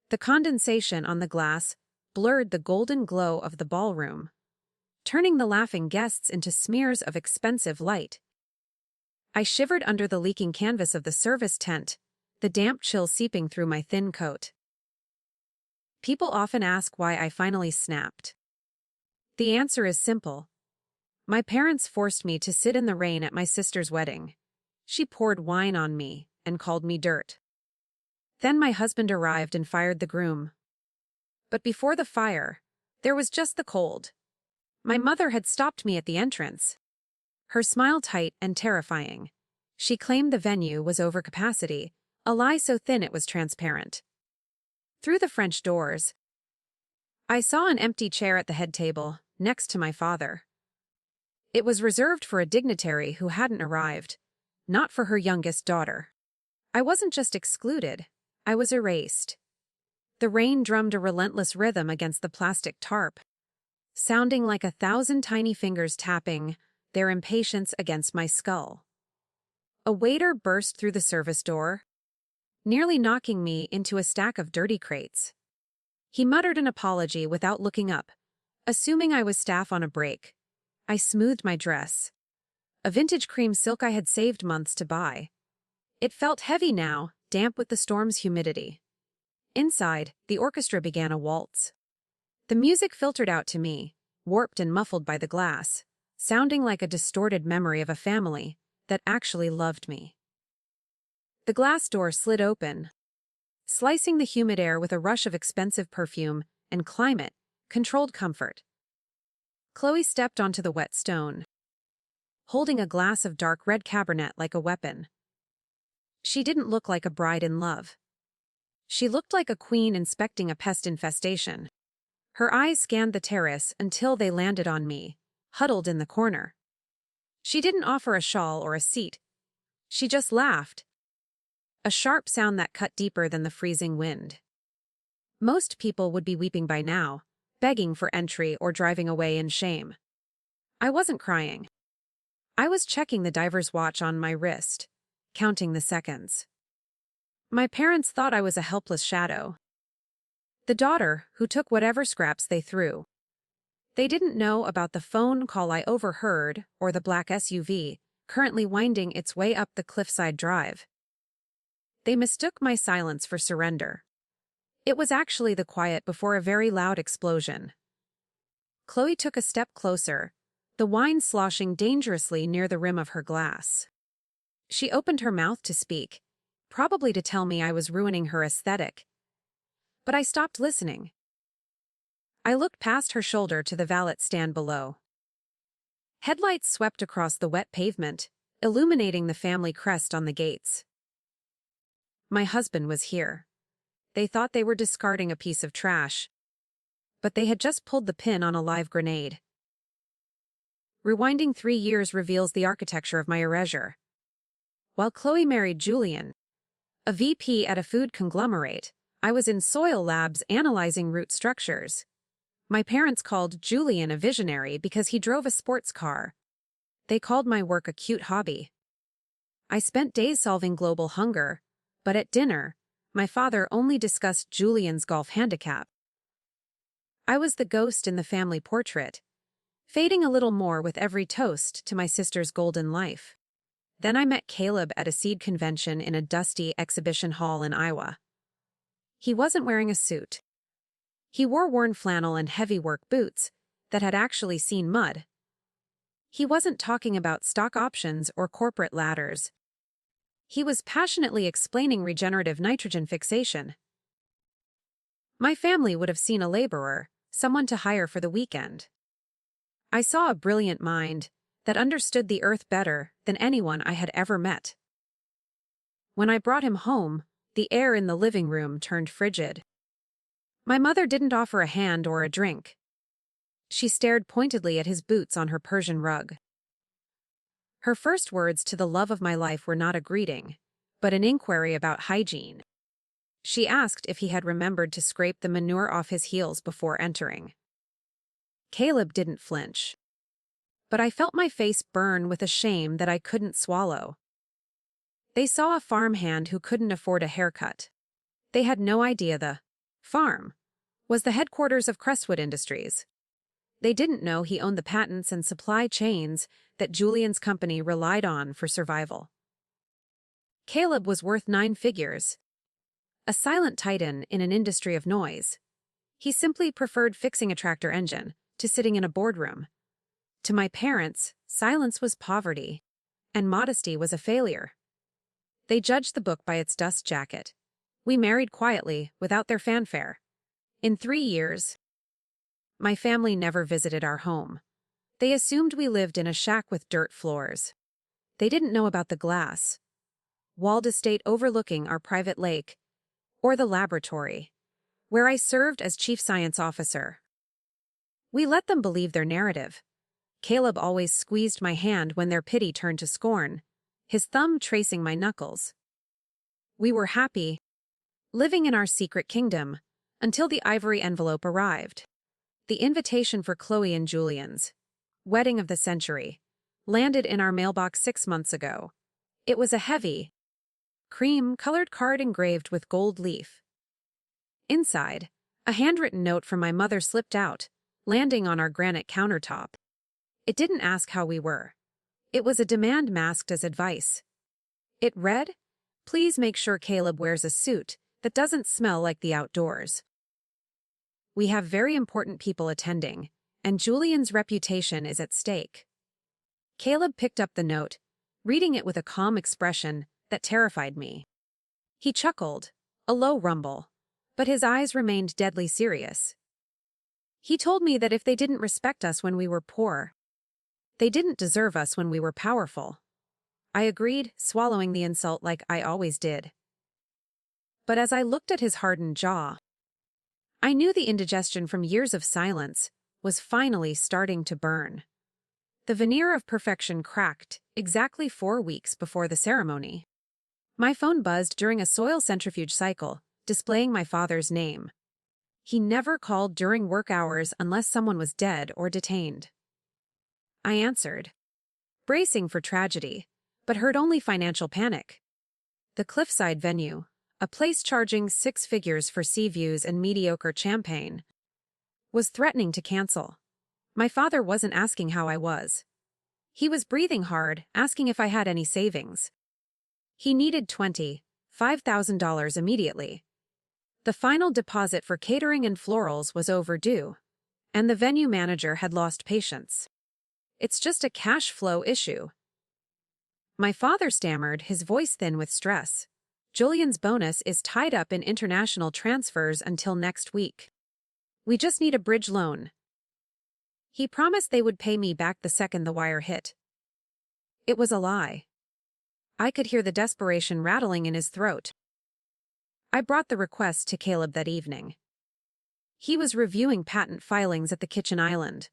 The condensation on the glass blurred the golden glow of the ballroom, turning the laughing guests into smears of expensive light. I shivered under the leaking canvas of the service tent, the damp chill seeping through my thin coat. People often ask why I finally snapped. The answer is simple. My parents forced me to sit in the rain at my sister's wedding. She poured wine on me and called me dirt. Then my husband arrived and fired the groom. But before the fire, there was just the cold. My mother had stopped me at the entrance. Her smile tight and terrifying. She claimed the venue was over capacity, a lie so thin it was transparent. Through the French doors, I saw an empty chair at the head table, next to my father. It was reserved for a dignitary who hadn't arrived, not for her youngest daughter. I wasn't just excluded, I was erased. The rain drummed a relentless rhythm against the plastic tarp, sounding like 1,000 tiny fingers tapping their impatience against my skull. A waiter burst through the service door, nearly knocking me into a stack of dirty crates. He muttered an apology without looking up, assuming I was staff on a break. I smoothed my dress, a vintage cream silk I had saved months to buy. It felt heavy now, damp with the storm's humidity. Inside, the orchestra began a waltz. The music filtered out to me, warped and muffled by the glass, sounding like a distorted memory of a family that actually loved me. The glass door slid open, slicing the humid air with a rush of expensive perfume and climate-controlled comfort. Chloe stepped onto the wet stone, holding a glass of dark red Cabernet like a weapon. She didn't look like a bride in love. She looked like a queen inspecting a pest infestation. Her eyes scanned the terrace until they landed on me, huddled in the corner. She didn't offer a shawl or a seat. She just laughed, a sharp sound that cut deeper than the freezing wind. Most people would be weeping by now, begging for entry or driving away in shame. I wasn't crying. I was checking the diver's watch on my wrist, counting the seconds. My parents thought I was a helpless shadow, the daughter who took whatever scraps they threw. They didn't know about the phone call I overheard or the black SUV currently winding its way up the cliffside drive. They mistook my silence for surrender. It was actually the quiet before a very loud explosion. Chloe took a step closer, the wine sloshing dangerously near the rim of her glass. She opened her mouth to speak, probably to tell me I was ruining her aesthetic. But I stopped listening. I looked past her shoulder to the valet stand below. Headlights swept across the wet pavement, illuminating the family crest on the gates. My husband was here. They thought they were discarding a piece of trash, but they had just pulled the pin on a live grenade. Rewinding 3 years reveals the architecture of my erasure. While Chloe married Julian, a VP at a food conglomerate, I was in soil labs analyzing root structures. My parents called Julian a visionary because he drove a sports car. They called my work a cute hobby. I spent days solving global hunger, but at dinner, my father only discussed Julian's golf handicap. I was the ghost in the family portrait, fading a little more with every toast to my sister's golden life. Then I met Caleb at a seed convention in a dusty exhibition hall in Iowa. He wasn't wearing a suit. He wore worn flannel and heavy work boots that had actually seen mud. He wasn't talking about stock options or corporate ladders. He was passionately explaining regenerative nitrogen fixation. My family would have seen a laborer, someone to hire for the weekend. I saw a brilliant mind that understood the earth better than anyone I had ever met. When I brought him home, the air in the living room turned frigid. My mother didn't offer a hand or a drink. She stared pointedly at his boots on her Persian rug. Her first words to the love of my life were not a greeting, but an inquiry about hygiene. She asked if he had remembered to scrape the manure off his heels before entering. Caleb didn't flinch, but I felt my face burn with a shame that I couldn't swallow. They saw a farmhand who couldn't afford a haircut. They had no idea the farm was the headquarters of Crestwood Industries. They didn't know he owned the patents and supply chains that Julian's company relied on for survival. Caleb was worth 9 figures. A silent titan in an industry of noise. He simply preferred fixing a tractor engine to sitting in a boardroom. To my parents, silence was poverty, and modesty was a failure. They judged the book by its dust jacket. We married quietly, without their fanfare. In 3 years, my family never visited our home. They assumed we lived in a shack with dirt floors. They didn't know about the glass, walled estate overlooking our private lake, or the laboratory, where I served as chief science officer. We let them believe their narrative. Caleb always squeezed my hand when their pity turned to scorn, his thumb tracing my knuckles. We were happy, living in our secret kingdom, until the ivory envelope arrived. The invitation for Chloe and Julian's wedding of the century landed in our mailbox 6 months ago. It was a heavy, cream-colored card engraved with gold leaf. Inside, a handwritten note from my mother slipped out, landing on our granite countertop. It didn't ask how we were. It was a demand masked as advice. It read, "Please make sure Caleb wears a suit that doesn't smell like the outdoors. We have very important people attending, and Julian's reputation is at stake." Caleb picked up the note, reading it with a calm expression that terrified me. He chuckled, a low rumble, but his eyes remained deadly serious. He told me that if they didn't respect us when we were poor, they didn't deserve us when we were powerful. I agreed, swallowing the insult like I always did. But as I looked at his hardened jaw, I knew the indigestion from years of silence was finally starting to burn. The veneer of perfection cracked exactly 4 weeks before the ceremony. My phone buzzed during a soil centrifuge cycle, displaying my father's name. He never called during work hours unless someone was dead or detained. I answered, bracing for tragedy, but heard only financial panic. The cliffside venue, a place charging 6 figures for sea views and mediocre champagne, was threatening to cancel. My father wasn't asking how I was. He was breathing hard, asking if I had any savings. He needed $25,000 immediately. The final deposit for catering and florals was overdue, and the venue manager had lost patience. "It's just a cash flow issue." My father stammered, his voice thin with stress. "Julian's bonus is tied up in international transfers until next week. We just need a bridge loan." He promised they would pay me back the second the wire hit. It was a lie. I could hear the desperation rattling in his throat. I brought the request to Caleb that evening. He was reviewing patent filings at the kitchen island,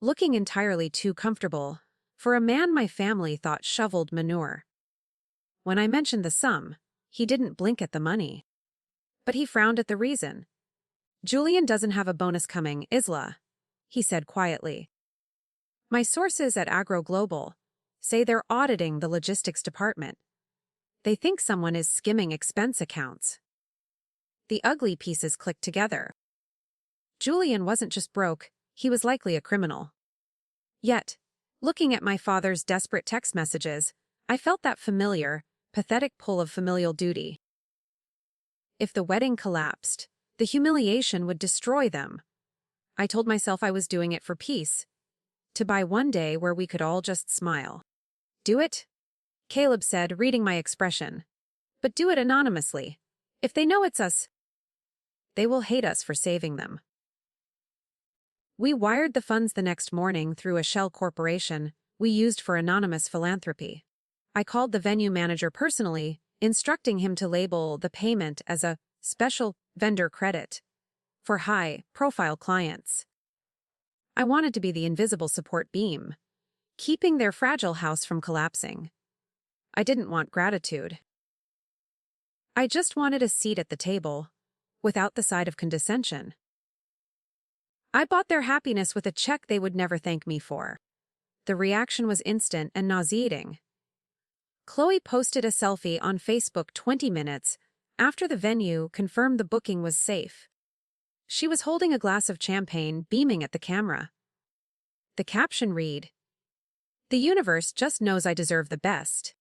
looking entirely too comfortable for a man my family thought shoveled manure. When I mentioned the sum, he didn't blink at the money. But he frowned at the reason. "Julian doesn't have a bonus coming, Isla," he said quietly. "My sources at Agro Global say they're auditing the logistics department. They think someone is skimming expense accounts." The ugly pieces clicked together. Julian wasn't just broke, he was likely a criminal. Yet, looking at my father's desperate text messages, I felt that familiar, pathetic pull of familial duty. If the wedding collapsed, the humiliation would destroy them. I told myself I was doing it for peace, to buy one day where we could all just smile. "Do it?" Caleb said, reading my expression. "But do it anonymously. If they know it's us, they will hate us for saving them." We wired the funds the next morning through a shell corporation we used for anonymous philanthropy. I called the venue manager personally, instructing him to label the payment as a special vendor credit for high-profile clients. I wanted to be the invisible support beam, keeping their fragile house from collapsing. I didn't want gratitude. I just wanted a seat at the table, without the side of condescension. I bought their happiness with a check they would never thank me for. The reaction was instant and nauseating. Chloe posted a selfie on Facebook 20 minutes After the venue confirmed the booking was safe. She was holding a glass of champagne, beaming at the camera. The caption read, "The universe just knows I deserve the best."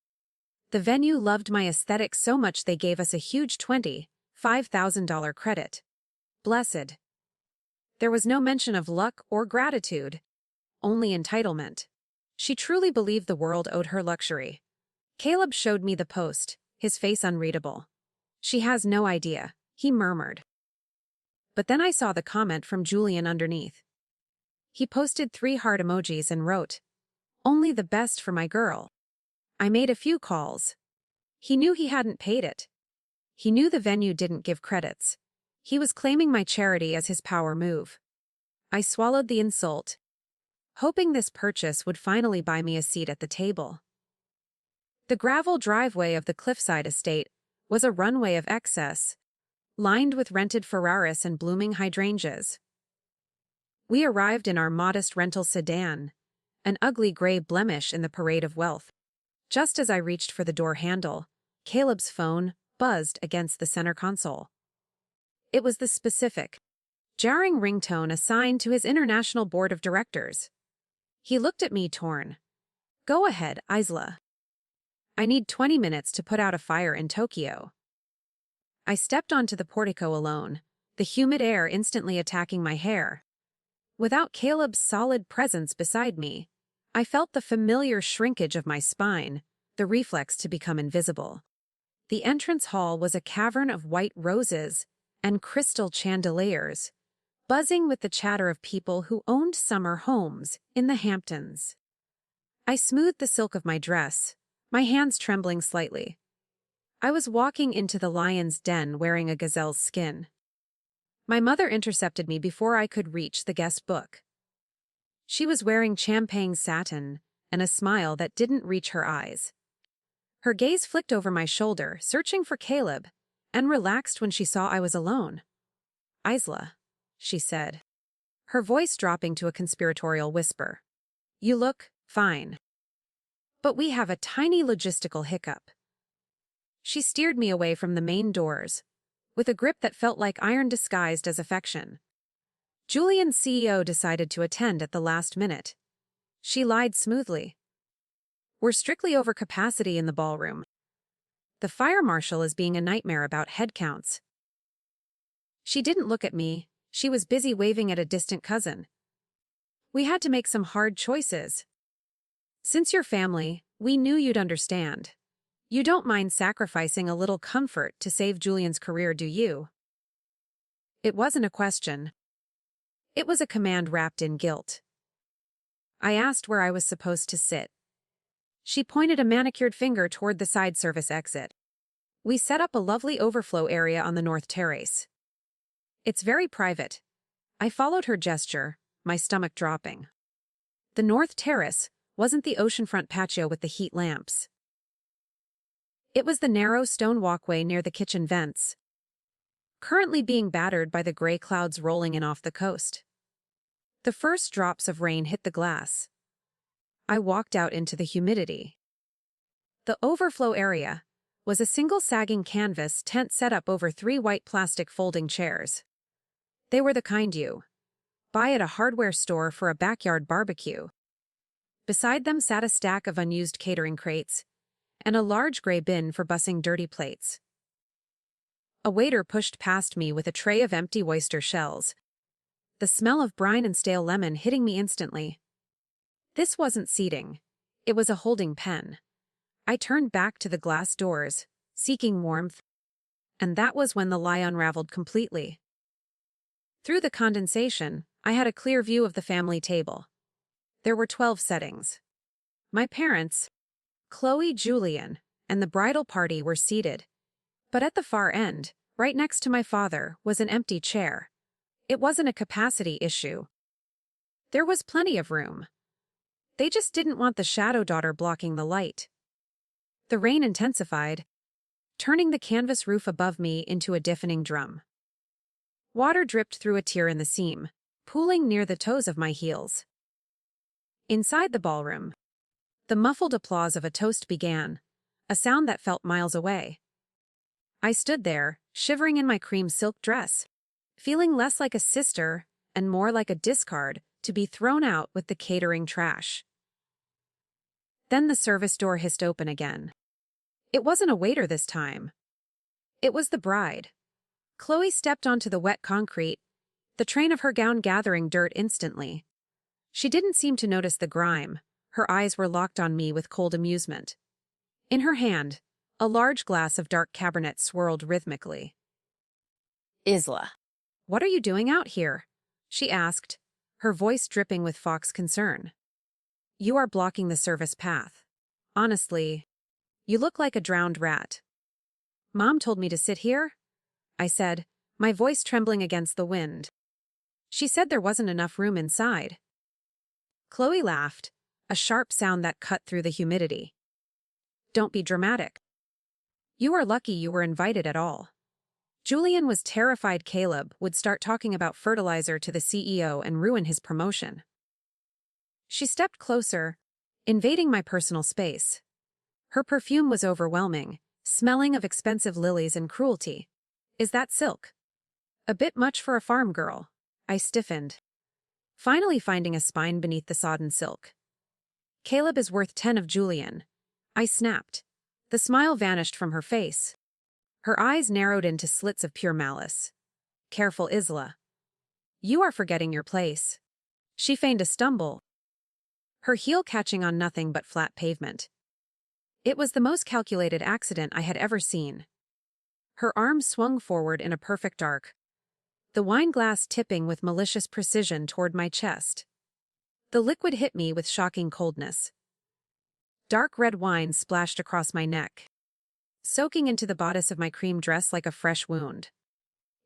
The venue loved my aesthetic so much they gave us a huge $25,000 credit. Blessed. There was no mention of luck or gratitude, only entitlement. She truly believed the world owed her luxury. Caleb showed me the post, his face unreadable. "She has no idea," he murmured. But then I saw the comment from Julian underneath. He posted 3 heart emojis and wrote, "Only the best for my girl." I made a few calls. He knew he hadn't paid it. He knew the venue didn't give credits. He was claiming my charity as his power move. I swallowed the insult, hoping this purchase would finally buy me a seat at the table. The gravel driveway of the cliffside estate was a runway of excess, lined with rented Ferraris and blooming hydrangeas. We arrived in our modest rental sedan, an ugly gray blemish in the parade of wealth. Just as I reached for the door handle, Caleb's phone buzzed against the center console. It was the specific, jarring ringtone assigned to his international board of directors. He looked at me torn. "Go ahead, Isla. I need 20 minutes to put out a fire in Tokyo." I stepped onto the portico alone, the humid air instantly attacking my hair. Without Caleb's solid presence beside me, I felt the familiar shrinkage of my spine, the reflex to become invisible. The entrance hall was a cavern of white roses and crystal chandeliers, buzzing with the chatter of people who owned summer homes in the Hamptons. I smoothed the silk of my dress, my hands trembling slightly. I was walking into the lion's den wearing a gazelle's skin. My mother intercepted me before I could reach the guest book. She was wearing champagne satin and a smile that didn't reach her eyes. Her gaze flicked over my shoulder, searching for Caleb, and relaxed when she saw I was alone. "Isla," she said, her voice dropping to a conspiratorial whisper. "You look fine. But we have a tiny logistical hiccup." She steered me away from the main doors, with a grip that felt like iron disguised as affection. Julian's CEO decided to attend at the last minute. She lied smoothly. "We're strictly over capacity in the ballroom. The fire marshal is being a nightmare about head counts." She didn't look at me. She was busy waving at a distant cousin. "We had to make some hard choices. Since you're family, we knew you'd understand. You don't mind sacrificing a little comfort to save Julian's career, do you?" It wasn't a question. It was a command wrapped in guilt. I asked where I was supposed to sit. She pointed a manicured finger toward the side service exit. "We set up a lovely overflow area on the north terrace. It's very private." I followed her gesture, my stomach dropping. The north terrace wasn't the oceanfront patio with the heat lamps. It was the narrow stone walkway near the kitchen vents, currently being battered by the gray clouds rolling in off the coast. The first drops of rain hit the glass. I walked out into the humidity. The overflow area was a single sagging canvas tent set up over 3 white plastic folding chairs. They were the kind you buy at a hardware store for a backyard barbecue. Beside them sat a stack of unused catering crates and a large gray bin for bussing dirty plates. A waiter pushed past me with a tray of empty oyster shells, the smell of brine and stale lemon hitting me instantly. This wasn't seating. It was a holding pen. I turned back to the glass doors, seeking warmth, and that was when the lie unraveled completely. Through the condensation, I had a clear view of the family table. There were 12 settings. My parents, Chloe, Julian, and the bridal party were seated. But at the far end, right next to my father, was an empty chair. It wasn't a capacity issue. There was plenty of room. They just didn't want the shadow daughter blocking the light. The rain intensified, turning the canvas roof above me into a deafening drum. Water dripped through a tear in the seam, pooling near the toes of my heels. Inside the ballroom, the muffled applause of a toast began, a sound that felt miles away. I stood there, shivering in my cream silk dress, feeling less like a sister and more like a discard to be thrown out with the catering trash. Then the service door hissed open again. It wasn't a waiter this time. It was the bride. Chloe stepped onto the wet concrete, the train of her gown gathering dirt instantly. She didn't seem to notice the grime. Her eyes were locked on me with cold amusement. In her hand, a large glass of dark Cabernet swirled rhythmically. Isla. "What are you doing out here?" she asked, her voice dripping with fox concern. "You are blocking the service path. Honestly, you look like a drowned rat." "Mom told me to sit here," I said, my voice trembling against the wind. "She said there wasn't enough room inside." Chloe laughed, a sharp sound that cut through the humidity. "Don't be dramatic. You are lucky you were invited at all." Julian was terrified Caleb would start talking about fertilizer to the CEO and ruin his promotion. She stepped closer, invading my personal space. Her perfume was overwhelming, smelling of expensive lilies and cruelty. "Is that silk?" "A bit much for a farm girl." I stiffened, finally finding a spine beneath the sodden silk. "Caleb is worth 10 of Julian." I snapped. The smile vanished from her face. Her eyes narrowed into slits of pure malice. "Careful, Isla. You are forgetting your place." She feigned a stumble, her heel catching on nothing but flat pavement. It was the most calculated accident I had ever seen. Her arms swung forward in a perfect arc, the wine glass tipping with malicious precision toward my chest. The liquid hit me with shocking coldness. Dark red wine splashed across my neck, soaking into the bodice of my cream dress like a fresh wound.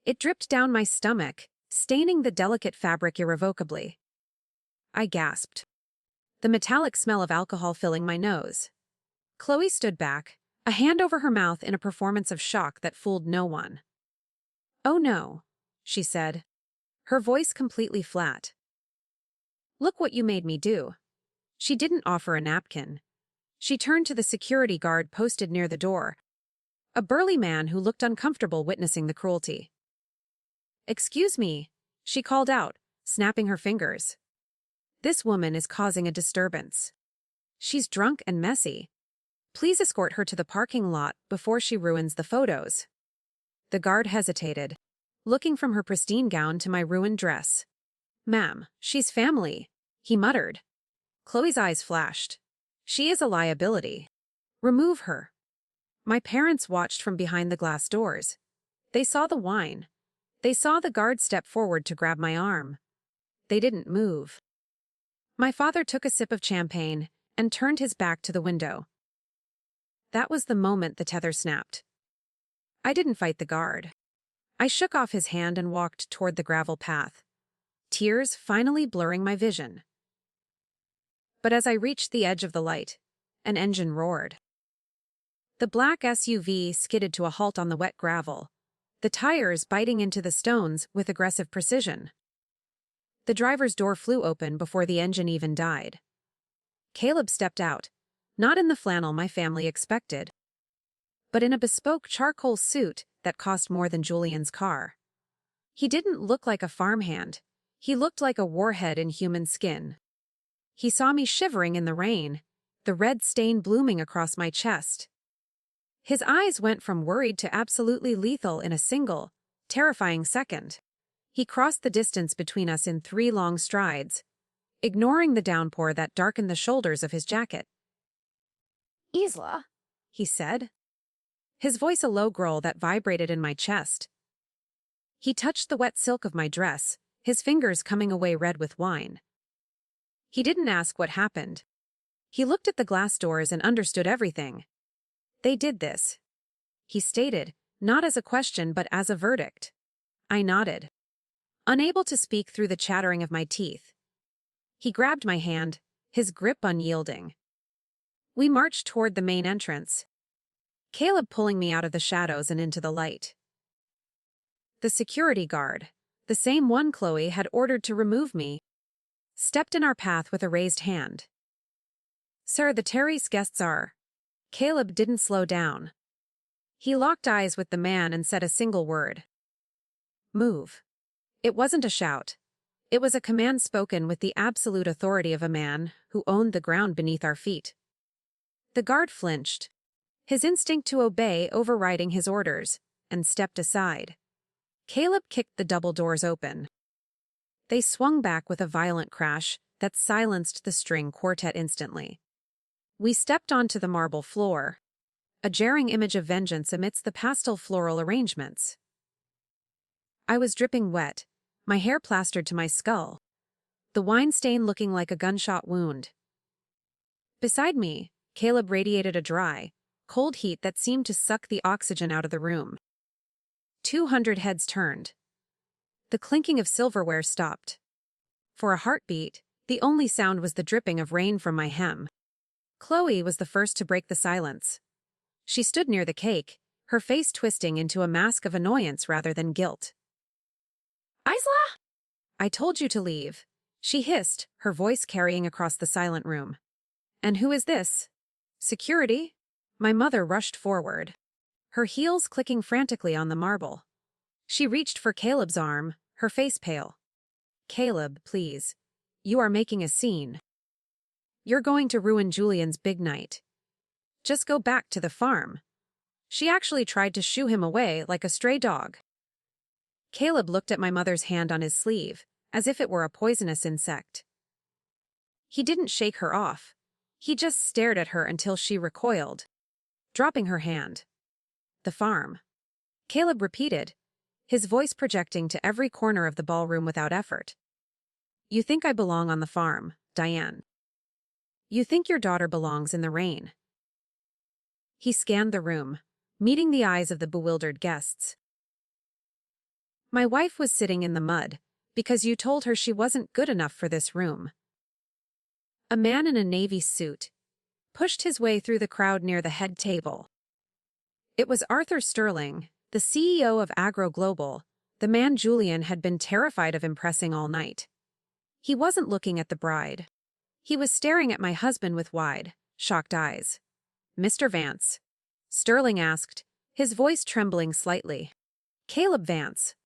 It dripped down my stomach, staining the delicate fabric irrevocably. I gasped, the metallic smell of alcohol filling my nose. Chloe stood back, a hand over her mouth in a performance of shock that fooled no one. "Oh no," she said, her voice completely flat. "Look what you made me do." She didn't offer a napkin. She turned to the security guard posted near the door, a burly man who looked uncomfortable witnessing the cruelty. "Excuse me," she called out, snapping her fingers. "This woman is causing a disturbance. She's drunk and messy. Please escort her to the parking lot before she ruins the photos." The guard hesitated, looking from her pristine gown to my ruined dress. "Ma'am, she's family," he muttered. Chloe's eyes flashed. "She is a liability. Remove her." My parents watched from behind the glass doors. They saw the wine. They saw the guard step forward to grab my arm. They didn't move. My father took a sip of champagne and turned his back to the window. That was the moment the tether snapped. I didn't fight the guard. I shook off his hand and walked toward the gravel path, tears finally blurring my vision. But as I reached the edge of the light, an engine roared. The black SUV skidded to a halt on the wet gravel, the tires biting into the stones with aggressive precision. The driver's door flew open before the engine even died. Caleb stepped out, not in the flannel my family expected, but in a bespoke charcoal suit that cost more than Julian's car. He didn't look like a farmhand. He looked like a warhead in human skin. He saw me shivering in the rain, the red stain blooming across my chest. His eyes went from worried to absolutely lethal in a single, terrifying second. He crossed the distance between us in 3 long strides, ignoring the downpour that darkened the shoulders of his jacket. "Isla," he said, his voice a low growl that vibrated in my chest. He touched the wet silk of my dress, his fingers coming away red with wine. He didn't ask what happened. He looked at the glass doors and understood everything. "They did this," he stated, not as a question but as a verdict. I nodded, unable to speak through the chattering of my teeth. He grabbed my hand, his grip unyielding. We marched toward the main entrance, Caleb pulling me out of the shadows and into the light. The security guard, the same one Chloe had ordered to remove me, stepped in our path with a raised hand. "Sir, the Terry's guests are..." Caleb didn't slow down. He locked eyes with the man and said a single word. Move. It wasn't a shout. It was a command spoken with the absolute authority of a man who owned the ground beneath our feet. The guard flinched, his instinct to obey overriding his orders, and stepped aside. Caleb kicked the double doors open. They swung back with a violent crash that silenced the string quartet instantly. We stepped onto the marble floor, a jarring image of vengeance amidst the pastel floral arrangements. I was dripping wet, my hair plastered to my skull, the wine stain looking like a gunshot wound. Beside me, Caleb radiated a dry, cold heat that seemed to suck the oxygen out of the room. 200 heads turned. The clinking of silverware stopped. For a heartbeat, the only sound was the dripping of rain from my hem. Chloe was the first to break the silence. She stood near the cake, her face twisting into a mask of annoyance rather than guilt. Isla? I told you to leave, she hissed, her voice carrying across the silent room. And who is this? Security? My mother rushed forward, her heels clicking frantically on the marble. She reached for Caleb's arm, her face pale. Caleb, please. You are making a scene. You're going to ruin Julian's big night. Just go back to the farm. She actually tried to shoo him away like a stray dog. Caleb looked at my mother's hand on his sleeve, as if it were a poisonous insect. He didn't shake her off. He just stared at her until she recoiled, dropping her hand. The farm. Caleb repeated, his voice projecting to every corner of the ballroom without effort. You think I belong on the farm, Diane. You think your daughter belongs in the rain. He scanned the room, meeting the eyes of the bewildered guests. My wife was sitting in the mud, because you told her she wasn't good enough for this room. A man in a navy suit pushed his way through the crowd near the head table. It was Arthur Sterling, the CEO of Agro Global, the man Julian had been terrified of impressing all night. He wasn't looking at the bride. He was staring at my husband with wide, shocked eyes. Mr. Vance? Sterling asked, his voice trembling slightly. Caleb Vance.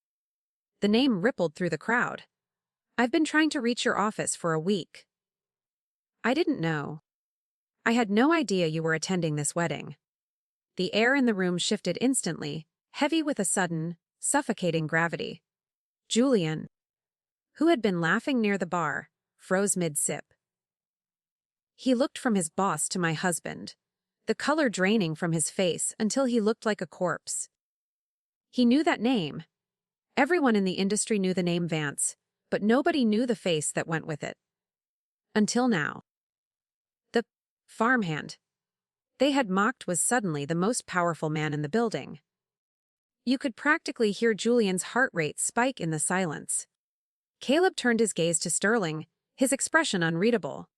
The name rippled through the crowd. I've been trying to reach your office for a week. I didn't know. I had no idea you were attending this wedding. The air in the room shifted instantly, heavy with a sudden, suffocating gravity. Julian, who had been laughing near the bar, froze mid-sip. He looked from his boss to my husband, the color draining from his face until he looked like a corpse. He knew that name. Everyone in the industry knew the name Vance, but nobody knew the face that went with it. Until now. The farmhand they had mocked was suddenly the most powerful man in the building. You could practically hear Julian's heart rate spike in the silence. Caleb turned his gaze to Sterling, his expression unreadable.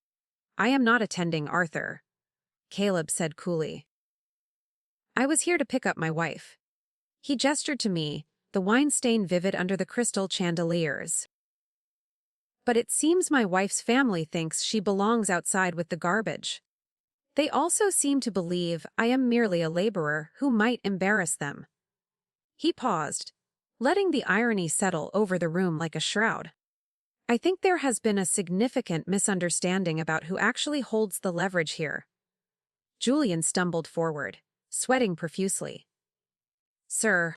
I am not attending Arthur, Caleb said coolly. I was here to pick up my wife. He gestured to me, the wine stain vivid under the crystal chandeliers. But it seems my wife's family thinks she belongs outside with the garbage. They also seem to believe I am merely a laborer who might embarrass them. He paused, letting the irony settle over the room like a shroud. I think there has been a significant misunderstanding about who actually holds the leverage here. Julian stumbled forward, sweating profusely. Sir.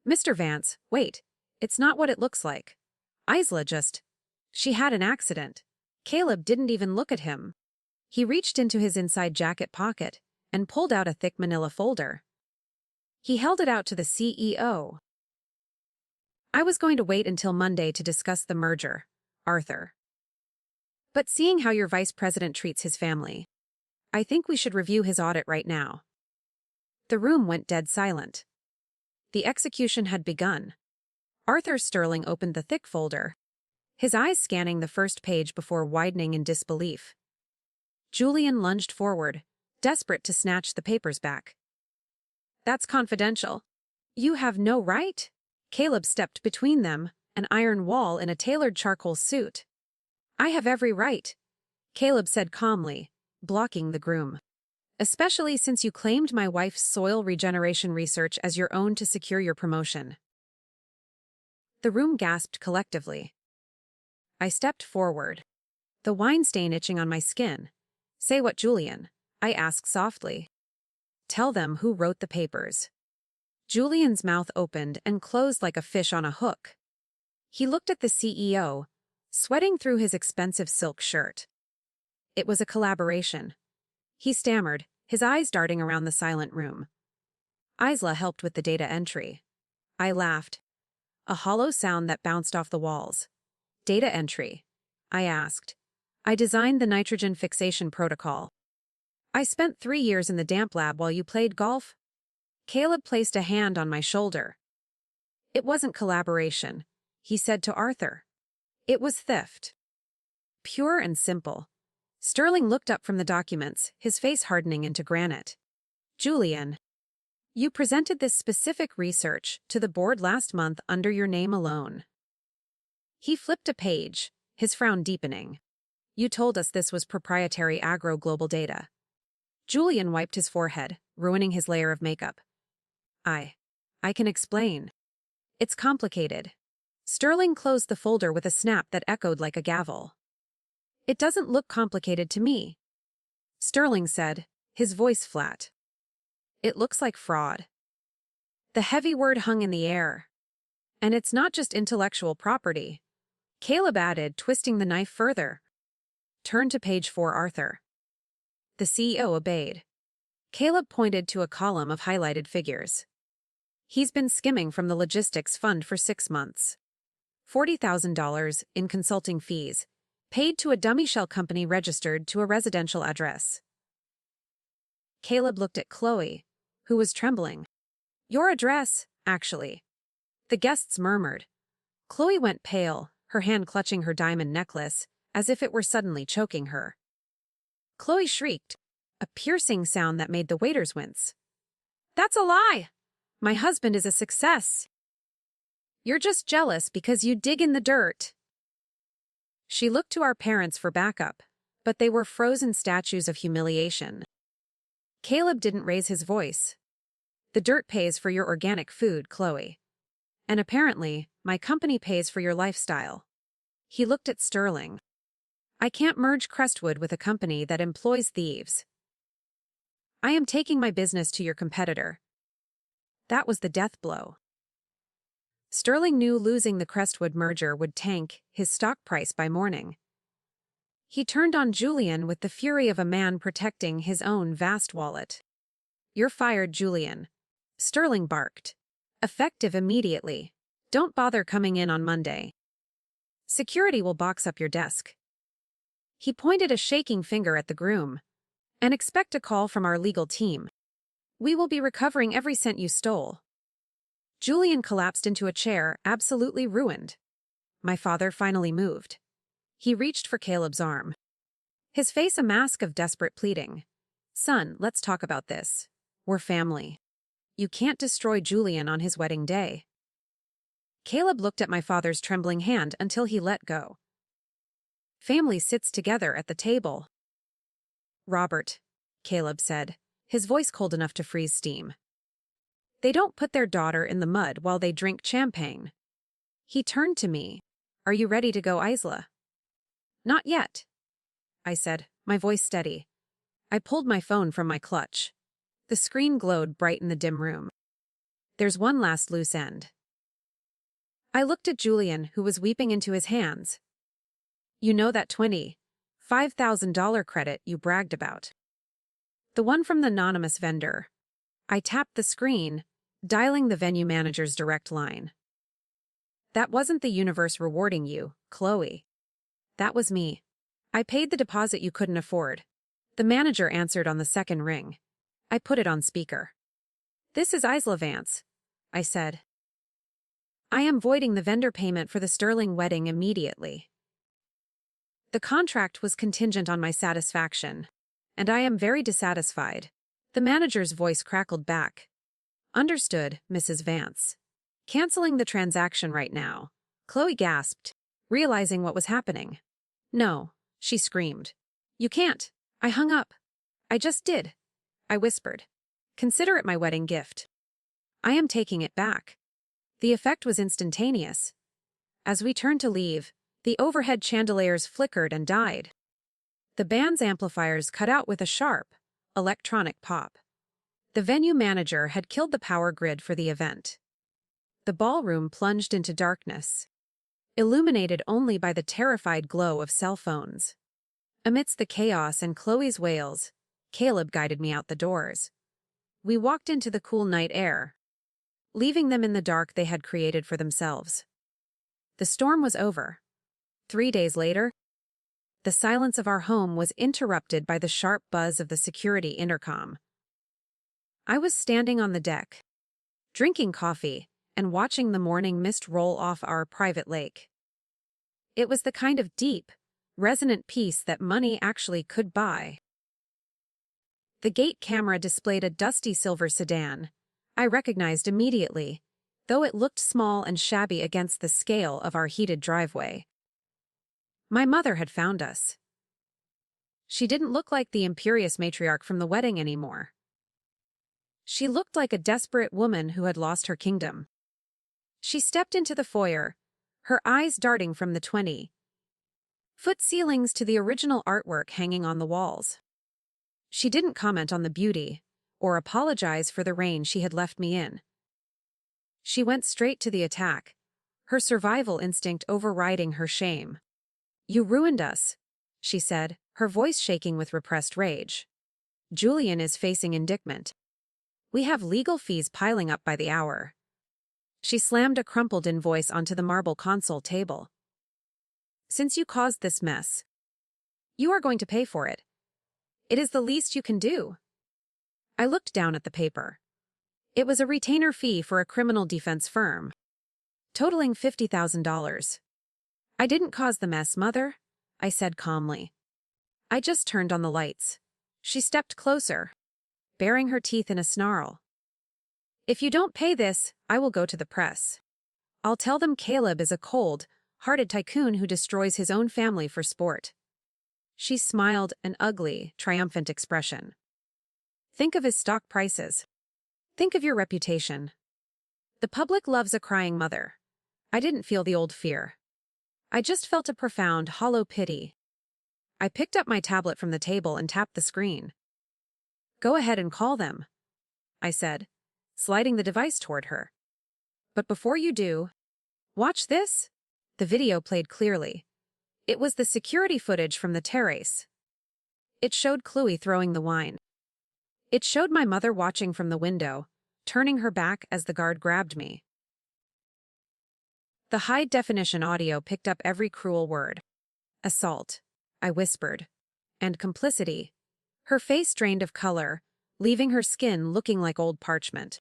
Mr. Vance, wait, it's not what it looks like. Isla she had an accident. Caleb didn't even look at him. He reached into his inside jacket pocket and pulled out a thick manila folder. He held it out to the CEO. I was going to wait until Monday to discuss the merger, Arthur. But seeing how your vice president treats his family, I think we should review his audit right now. The room went dead silent. The execution had begun. Arthur Sterling opened the thick folder, his eyes scanning the first page before widening in disbelief. Julian lunged forward, desperate to snatch the papers back. That's confidential. You have no right? Caleb stepped between them, an iron wall in a tailored charcoal suit. I have every right, Caleb said calmly, blocking the groom. especially since you claimed my wife's soil regeneration research as your own to secure your promotion. The room gasped collectively. I stepped forward, the wine stain itching on my skin. Say what, Julian? I asked softly. Tell them who wrote the papers. Julian's mouth opened and closed like a fish on a hook. He looked at the CEO, sweating through his expensive silk shirt. It was a collaboration. He stammered, his eyes darting around the silent room. Isla helped with the data entry. I laughed. A hollow sound that bounced off the walls. Data entry? I asked. I designed the nitrogen fixation protocol. I spent 3 years in the damp lab while you played golf. Caleb placed a hand on my shoulder. It wasn't collaboration, he said to Arthur. It was theft. Pure and simple. Sterling looked up from the documents, his face hardening into granite. Julian, you presented this specific research to the board last month under your name alone. He flipped a page, his frown deepening. You told us this was proprietary agro-global data. Julian wiped his forehead, ruining his layer of makeup. I can explain. It's complicated. Sterling closed the folder with a snap that echoed like a gavel. It doesn't look complicated to me. Sterling said, his voice flat. It looks like fraud. The heavy word hung in the air. And it's not just intellectual property. Caleb added, twisting the knife further. Turn to page 4, Arthur. The CEO obeyed. Caleb pointed to a column of highlighted figures. He's been skimming from the logistics fund for 6 months. $40,000 in consulting fees, paid to a dummy shell company registered to a residential address. Caleb looked at Chloe, who was trembling. Your address, actually. The guests murmured. Chloe went pale, her hand clutching her diamond necklace, as if it were suddenly choking her. Chloe shrieked, a piercing sound that made the waiters wince. That's a lie! My husband is a success. You're just jealous because you dig in the dirt. She looked to our parents for backup, but they were frozen statues of humiliation. Caleb didn't raise his voice. The dirt pays for your organic food, Chloe. And apparently, my company pays for your lifestyle. He looked at Sterling. I can't merge Crestwood with a company that employs thieves. I am taking my business to your competitor. That was the death blow. Sterling knew losing the Crestwood merger would tank his stock price by morning. He turned on Julian with the fury of a man protecting his own vast wallet. You're fired, Julian. Sterling barked. Effective immediately. Don't bother coming in on Monday. Security will box up your desk. He pointed a shaking finger at the groom. And expect a call from our legal team. We will be recovering every cent you stole. Julian collapsed into a chair, absolutely ruined. My father finally moved. He reached for Caleb's arm. His face a mask of desperate pleading. Son, let's talk about this. We're family. You can't destroy Julian on his wedding day. Caleb looked at my father's trembling hand until he let go. Family sits together at the table. Robert, Caleb said, his voice cold enough to freeze steam. They don't put their daughter in the mud while they drink champagne. He turned to me. Are you ready to go, Isla? Not yet, I said, my voice steady. I pulled my phone from my clutch. The screen glowed bright in the dim room. There's one last loose end. I looked at Julian, who was weeping into his hands. You know that $25,000 credit you bragged about? The one from the anonymous vendor. I tapped the screen, dialing the venue manager's direct line. That wasn't the universe rewarding you, Chloe. That was me. I paid the deposit you couldn't afford. The manager answered on the second ring. I put it on speaker. This is Isla Vance, I said. I am voiding the vendor payment for the Sterling wedding immediately. The contract was contingent on my satisfaction, and I am very dissatisfied. The manager's voice crackled back. Understood, Mrs. Vance. Canceling the transaction right now. Chloe gasped, realizing what was happening. No, she screamed. You can't. I hung up. I just did. I whispered. Consider it my wedding gift. I am taking it back. The effect was instantaneous. As we turned to leave, the overhead chandeliers flickered and died. The band's amplifiers cut out with a sharp, electronic pop. The venue manager had killed the power grid for the event. The ballroom plunged into darkness, illuminated only by the terrified glow of cell phones. Amidst the chaos and Chloe's wails, Caleb guided me out the doors. We walked into the cool night air, leaving them in the dark they had created for themselves. The storm was over. 3 days later, the silence of our home was interrupted by the sharp buzz of the security intercom. I was standing on the deck, drinking coffee and watching the morning mist roll off our private lake. It was the kind of deep, resonant peace that money actually could buy. The gate camera displayed a dusty silver sedan. I recognized immediately, though it looked small and shabby against the scale of our heated driveway. My mother had found us. She didn't look like the imperious matriarch from the wedding anymore. She looked like a desperate woman who had lost her kingdom. She stepped into the foyer, her eyes darting from the 20-foot ceilings to the original artwork hanging on the walls. She didn't comment on the beauty, or apologize for the rain she had left me in. She went straight to the attack, her survival instinct overriding her shame. "You ruined us," she said, her voice shaking with repressed rage. "Julian is facing indictment. We have legal fees piling up by the hour." She slammed a crumpled invoice onto the marble console table. "Since you caused this mess, you are going to pay for it. It is the least you can do." I looked down at the paper. It was a retainer fee for a criminal defense firm, totaling $50,000. "I didn't cause the mess, Mother," I said calmly. "I just turned on the lights." She stepped closer, baring her teeth in a snarl. "If you don't pay this, I will go to the press. I'll tell them Caleb is a cold-hearted tycoon who destroys his own family for sport." She smiled an ugly, triumphant expression. "Think of his stock prices. Think of your reputation. The public loves a crying mother." I didn't feel the old fear. I just felt a profound, hollow pity. I picked up my tablet from the table and tapped the screen. "Go ahead and call them," I said, sliding the device toward her. "But before you do, watch this." The video played clearly. It was the security footage from the terrace. It showed Chloe throwing the wine. It showed my mother watching from the window, turning her back as the guard grabbed me. The high-definition audio picked up every cruel word. "Assault," I whispered, and "complicity." Her face drained of color, leaving her skin looking like old parchment.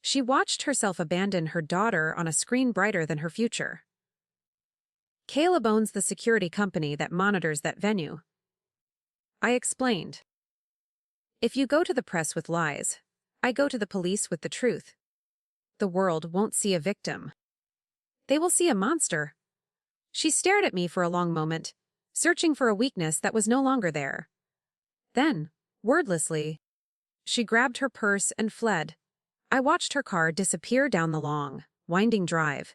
She watched herself abandon her daughter on a screen brighter than her future. "Caleb owns the security company that monitors that venue," I explained. "If you go to the press with lies, I go to the police with the truth. The world won't see a victim. They will see a monster." She stared at me for a long moment, searching for a weakness that was no longer there. Then, wordlessly, she grabbed her purse and fled. I watched her car disappear down the long, winding drive.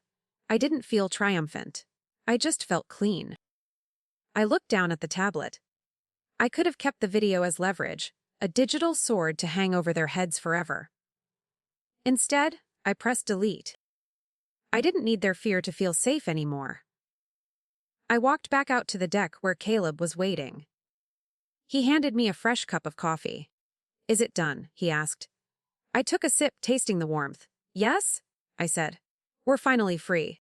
I didn't feel triumphant. I just felt clean. I looked down at the tablet. I could have kept the video as leverage, a digital sword to hang over their heads forever. Instead, I pressed delete. I didn't need their fear to feel safe anymore. I walked back out to the deck where Caleb was waiting. He handed me a fresh cup of coffee. "Is it done?" he asked. I took a sip, tasting the warmth. "Yes?" I said. "We're finally free."